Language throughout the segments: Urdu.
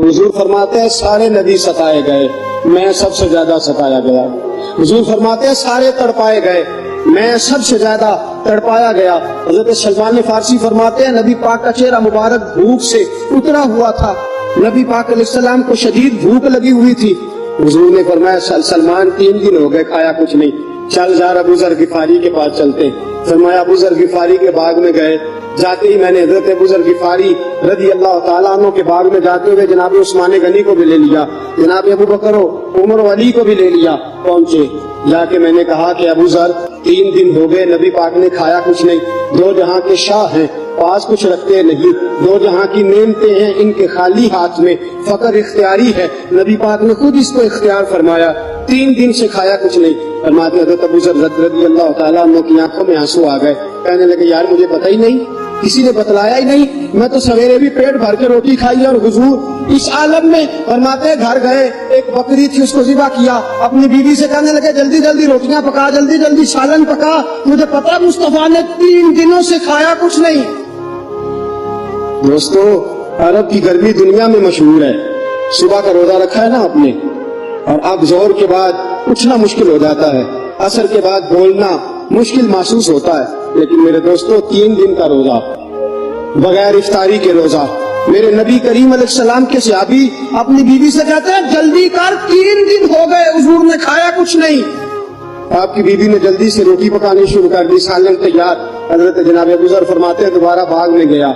حضور فرماتے ہیں سارے نبی ستائے گئے، میں سب سے زیادہ ستایا گیا۔ حضور فرماتے ہیں سارے تڑپائے گئے، میں سب سے زیادہ تڑپایا گیا۔ حضرت سلمان فارسی فرماتے ہیں نبی پاک کا چہرہ مبارک بھوک سے اترا ہوا تھا، نبی پاک علیہ السلام کو شدید بھوک لگی ہوئی تھی۔ حضور نے فرمایا سلمان 3 دن ہو گئے کھایا کچھ نہیں، چل جا ابو ذر غفاری کے پاس چلتے۔ فرمایا ابو ذر غفاری کے باغ میں گئے، جاتے ہی میں نے حضرت ابو ذر غفاری رضی اللہ تعالیٰ عنہ کے باغ میں جاتے ہوئے جناب عثمان غنی کو بھی لے لیا، جناب ابو بکر و عمر و علی کو بھی لے لیا۔ پہنچے، جا کے میں نے کہا کہ ابو ذر 3 دن ہو گئے نبی پاک نے کھایا کچھ نہیں، 2 جہاں کے شاہ ہیں، پاس کچھ رکھتے نہیں، 2 جہاں کی نعمتیں ہیں ان کے خالی ہاتھ میں، فقر اختیاری ہے، نبی پاک نے خود اس کو اختیار فرمایا، 3 دن سے کھایا کچھ نہیں۔ فرماتے حضرت ابو ذر رضی اللہ تعالیٰ عنہ کی آنکھوں میں آنسو آ گئے، کہنے لگے یار مجھے پتہ ہی نہیں، کسی نے بتلایا ہی نہیں، میں تو سویرے بھی پیٹ بھر کے روٹی کھائی اور حضور اس عالم میں۔ فرماتے گھر گئے، ایک بکری تھی اس کو ذبح کیا، اپنی بیوی سے کہنے لگے جلدی جلدی روٹیاں پکا، جلدی جلدی سالن پکا، مجھے پتا مصطفیٰ نے 3 دنوں سے کھایا کچھ نہیں۔ دوستو عرب کی گرمی دنیا میں مشہور ہے، صبح کا روزہ رکھا ہے نا آپ نے، اور اب ظہر کے بعد اٹھنا مشکل ہو جاتا ہے، عصر کے بعد بولنا مشکل محسوس ہوتا ہے، لیکن میرے دوستو 3 دن کا روزہ بغیر افطاری کے روزہ، میرے نبی کریم علیہ السلام کے صحابی اپنی بیوی سے کہتے ہیں جلدی کر 3 دن ہو گئے حضور نے کھایا کچھ نہیں۔ آپ کی بیوی نے جلدی سے روٹی پکانی شروع کر دی، سالن تیار۔ حضرت جناب ابو ذر فرماتے ہیں دوبارہ باغ میں گیا،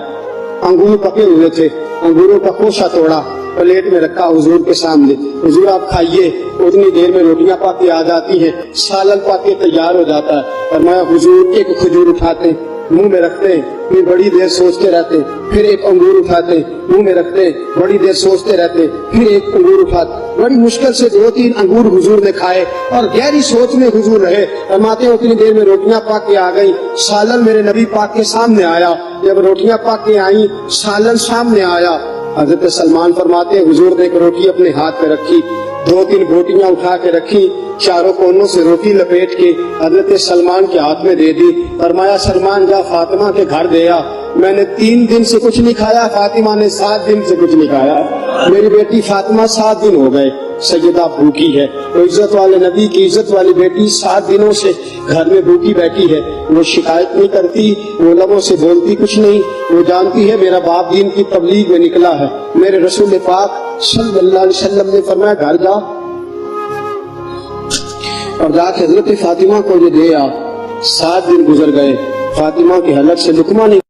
انگور پکے ہوئے تھے، انگوروں کا خوشہ توڑا، پلیٹ میں رکھا حضور کے سامنے، حضور آپ کھائیے۔ اتنی دیر میں روٹیاں پاکی آ جاتی ہیں، سالن پاکی تیار ہو جاتا ہے۔ فرمایا حضور ایک کھجور اٹھاتے منہ میں رکھتے، پھر بڑی دیر سوچتے رہتے، پھر ایک انگور اٹھاتے منہ میں رکھتے، بڑی دیر سوچتے رہتے، پھر ایک انگور اٹھاتے، بڑی مشکل سے 2-3 انگور حضور نے کھائے اور گہری سوچ میں حضور رہے۔ فرماتے ہیں اتنی دیر میں روٹیاں پاک کے آ گئی، سالن میرے نبی پاک کے سامنے آیا۔ جب روٹیاں پاک کے آئیں، سالن سامنے آیا، حضرت سلمان فرماتے ہیں حضور نے ایک روٹی اپنے ہاتھ پہ رکھی، 2-3 بوٹیاں اٹھا کے رکھی، چاروں کونوں سے روٹی لپیٹ کے حضرت سلمان کے ہاتھ میں دے دی۔ فرمایا سلمان جا فاطمہ کے گھر دے آ، میں نے 3 دن سے کچھ نہیں کھایا، فاطمہ نے 7 دن سے کچھ نہیں کھایا، میری بیٹی فاطمہ 7 دن ہو گئے سیدہ بھوکی ہے۔ وہ عزت والے نبی کی عزت والی بیٹی 7 دنوں سے گھر میں بھوکی بیٹھی ہے، وہ شکایت نہیں کرتی، وہ لبوں سے بولتی کچھ نہیں، وہ جانتی ہے میرا باپ دین کی تبلیغ میں نکلا ہے۔ میرے رسول پاک صلی اللہ علیہ وسلم نے فرمایا گھر جا اور جا کے حضرت فاطمہ کو یہ دے آ۔ 7 دن گزر گئے، فاطمہ کے حلق سے لقمہ نہیں